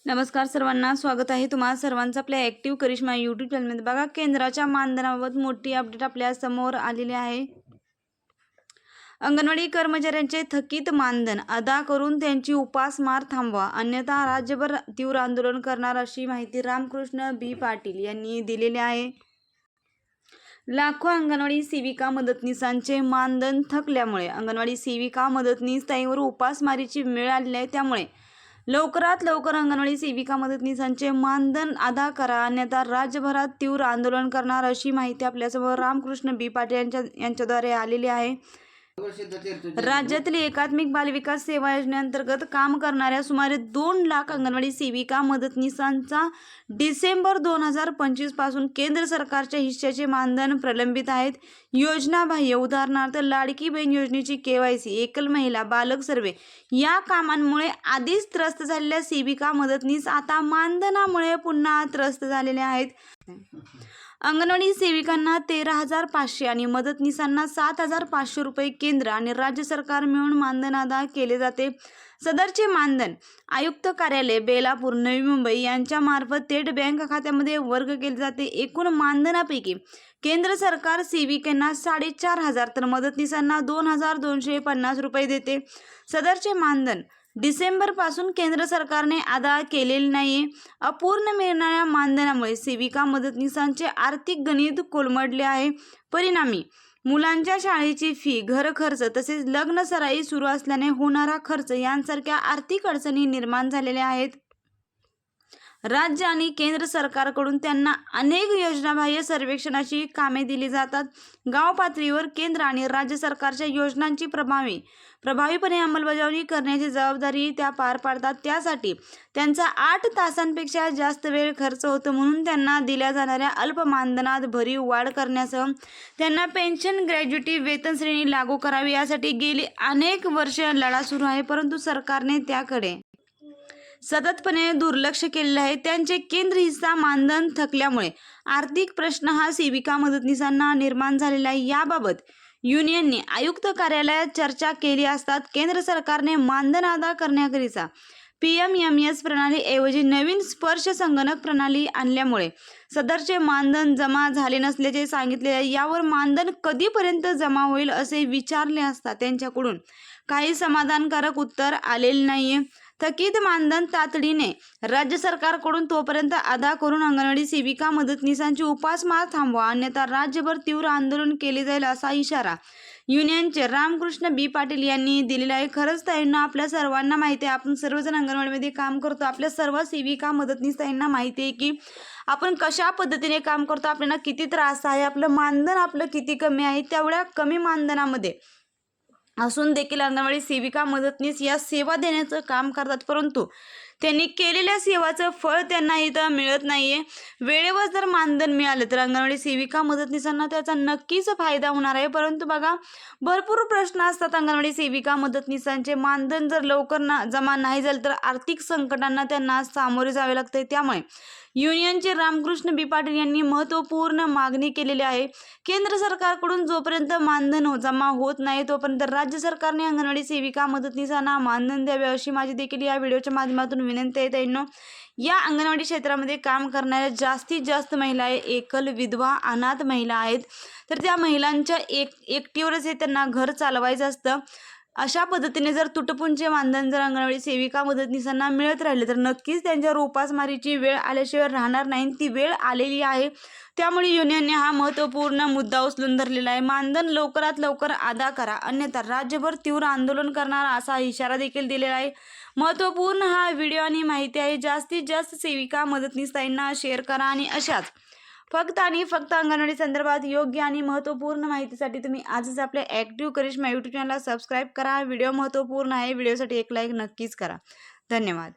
नमस्कार सर्वांना, स्वागत आहे तुम्हा सर्वांचं आपल्या ॲक्टिव्ह करिश्मा यूट्यूब चॅनलमध्ये। बघा, केंद्राच्या मानधनाबाबत मोठी अपडेट आपल्या समोर आलेली आहे। अंगणवाडी कर्मचाऱ्यांचे थकीत मानधन अदा करून त्यांची उपासमार थांबवा, अन्यथा राज्यभर तीव्र आंदोलन करणार, अशी माहिती रामकृष्ण बी पाटील यांनी दिलेली आहे। लाखो अंगणवाडी सेविका मदतनीसांचे मानधन थकल्यामुळे अंगणवाडी सेविका मदतनीस ताईंवर उपासमारीची वेळ आलेली आहे। त्यामुळे लवकरात लवकर अंगणवाडी सेविका मदतनीसांचे मानधन अदा करा, अन्यथा राज्यभरात तीव्र आंदोलन करणार, अशी माहिती आपल्यासमोर रामकृष्ण बी पाटील यांच्याद्वारे आलेली आहे। राज्यातील एकात्मिक बालविकास सेवा योजनेअंतर्गत काम करणाऱ्या सुमारे 2 लाख अंगणवाडी सेविका मदतनीसांचा डिसेंबर 2025 पासून केंद्र सरकारच्या हिश्श्याचे मानधन प्रलंबित आहेत। योजनाबाह्य, उदाहरणार्थ लाडकी बहीण योजनेची KYC, एकल महिला बालक सर्वे या कामांमुळे आधीच त्रस्त झालेल्या सेविका मदतनीस आता मानधनामुळे पुन्हा त्रस्त झालेल्या आहेत। अंगणवाडी सेविकांना 13,500 आणि मदतनीसांना 7,500 रुपये केंद्र आणि राज्य सरकार मिळून मानधन अदा केले जाते। सदरचे मानधन आयुक्त कार्यालय, बेलापूर, नवी मुंबई यांच्या मार्फत थेट बँक खात्यामध्ये वर्ग केले जाते। एकूण मानधनापैकी केंद्र सरकार सेविकांना 4,500 तर मदतनीसांना 2,250 रुपये देते। सदरचे मानधन डिसेंबर पासून केंद्र सरकारने अदा केलेले नाहीये। अपूर्ण मिळणाऱ्या मानधनामुळे सेविका मदतनीसांचे आर्थिक गणित कोलमडले आहे। परिणामी मुलांच्या शाळेची फी, घर खर्च तसेच लग्न सराई सुरू असल्याने होणारा खर्च यांसारख्या आर्थिक अडचणी निर्माण झालेल्या आहेत। राज्य आणि केंद्र सरकारकडून त्यांना अनेक योजनाबाह्य सर्वेक्षणाची कामे दिली जातात। गाव पातळीवर केंद्र आणि राज्य सरकारच्या योजनांची प्रभावीपणे अंमलबजावणी करण्याची जबाबदारी त्या पार पाडतात। त्यासाठी त्यांचा 8 तासांपेक्षा जास्त वेळ खर्च होतो। म्हणून त्यांना दिल्या जाणाऱ्या अल्प मानधनात भरीव वाढ करण्यासह त्यांना पेन्शन, ग्रॅज्युएटी वेतन श्रेणी लागू करावी यासाठी गेली अनेक वर्ष लढा सुरू आहे, परंतु सरकारने त्याकडे सततपणे दुर्लक्ष केलेले आहे। त्यांचे केंद्र हिस्सा मानधन थकल्यामुळे आर्थिक प्रश्न हा सेविका मदतनीसांना निर्माण झालेला आहे। याबाबत युनियनने आयुक्त कार्यालयात चर्चा केली असता केंद्र सरकारने मानधन अदा करण्याकरिता PMMS प्रणाली ऐवजी नवीन स्पर्श संगणक प्रणाली आणल्यामुळे सदरचे मानधन जमा झाले नसल्याचे सांगितले आहे। यावर मानधन कधीपर्यंत जमा होईल असे विचारले असता त्यांच्याकडून काही समाधानकारक उत्तर आलेले नाहीये। थकीत मानधन तातडीने राज्य सरकारकडून तोपर्यंत अदा करून अंगणवाडी सेविका मदतनीसांची उपासमार थांबवा, अन्यथा राज्यभर तीव्र आंदोलन केले जाईल, असा इशारा युनियनचे रामकृष्ण बी पाटील यांनी दिलेला आहे। खरंच ताईंना, आपल्या सर्वांना माहिती आहे, आपण सर्वजण अंगणवाडीमध्ये काम करतो। आपल्या सर्व सेविका मदतनीस ताईंना माहिती आहे की आपण कशा पद्धतीने काम करतो, आपल्याला किती त्रास आहे, आपलं मानधन आपलं किती कमी आहे। तेवढ्या कमी मानधनामध्ये असून देखील अंगणवाडी सेविका मदतनीस या सेवा देण्याचं काम करतात, परंतु त्यांनी केलेल्या सेवाचं फळ त्यांना इथं मिळत नाहीये। वेळेवर जर मानधन मिळालं तर अंगणवाडी सेविका मदतनीसांना त्याचा नक्कीच फायदा होणार आहे। परंतु बघा, भरपूर प्रश्न असतात अंगणवाडी सेविका मदतनीसांचे। मानधन जर लवकर जमा नाही झालं तर आर्थिक संकटांना त्यांना सामोरे जावे लागते। त्यामुळे युनियनचे रामकृष्ण बी पाटील यांनी महत्त्वपूर्ण मागणी केलेली आहे। केंद्र सरकारकडून जोपर्यंत मानधन जमा होत नाही तोपर्यंत राज्य सरकारने अंगणवाडी सेविका मदतनीसांना मानधन द्यावे, अशी माझी देखील या व्हिडिओच्या माध्यमातून विनंती आहे। ताईंनो, या अंगणवाडी क्षेत्रामध्ये काम करणाऱ्या जास्तीत जास्त महिला आहे, एकल, विधवा, अनाथ महिला आहेत। तर त्या महिलांच्या एकटीवरच हे त्यांना घर चालवायचं असतं। अशा पद्धतीने जर तुटपुंचे मानधन जर अंगणवाडी सेविका मदतनीसांना मिळत राहिले तर नक्कीच त्यांच्यावर उपासमारीची वेळ आल्याशिवाय राहणार नाही, ती वेळ आलेली आहे। त्यामुळे युनियनने हा महत्त्वपूर्ण मुद्दा उचलून धरलेला आहे। मानधन लवकरात लवकर अदा करा, अन्यथा राज्यभर तीव्र आंदोलन करणार, असा इशारा देखील दिलेला आहे। महत्त्वपूर्ण हा व्हिडिओ आणि माहिती आहे। जास्तीत जास्त सेविका मदतनीस ताईंना शेअर करा आणि अशाच फक्त आणि फक्त अंगणवाडी संदर्भात योग्य आणि महत्त्वपूर्ण माहितीसाठी तुम्ही आजच आपल्या ॲक्टिव्ह करिश्मा यूट्यूब चॅनलला सबस्क्राईब करा। व्हिडिओ महत्त्वपूर्ण आहे, व्हिडिओसाठी एक लाईक नक्कीच करा। धन्यवाद।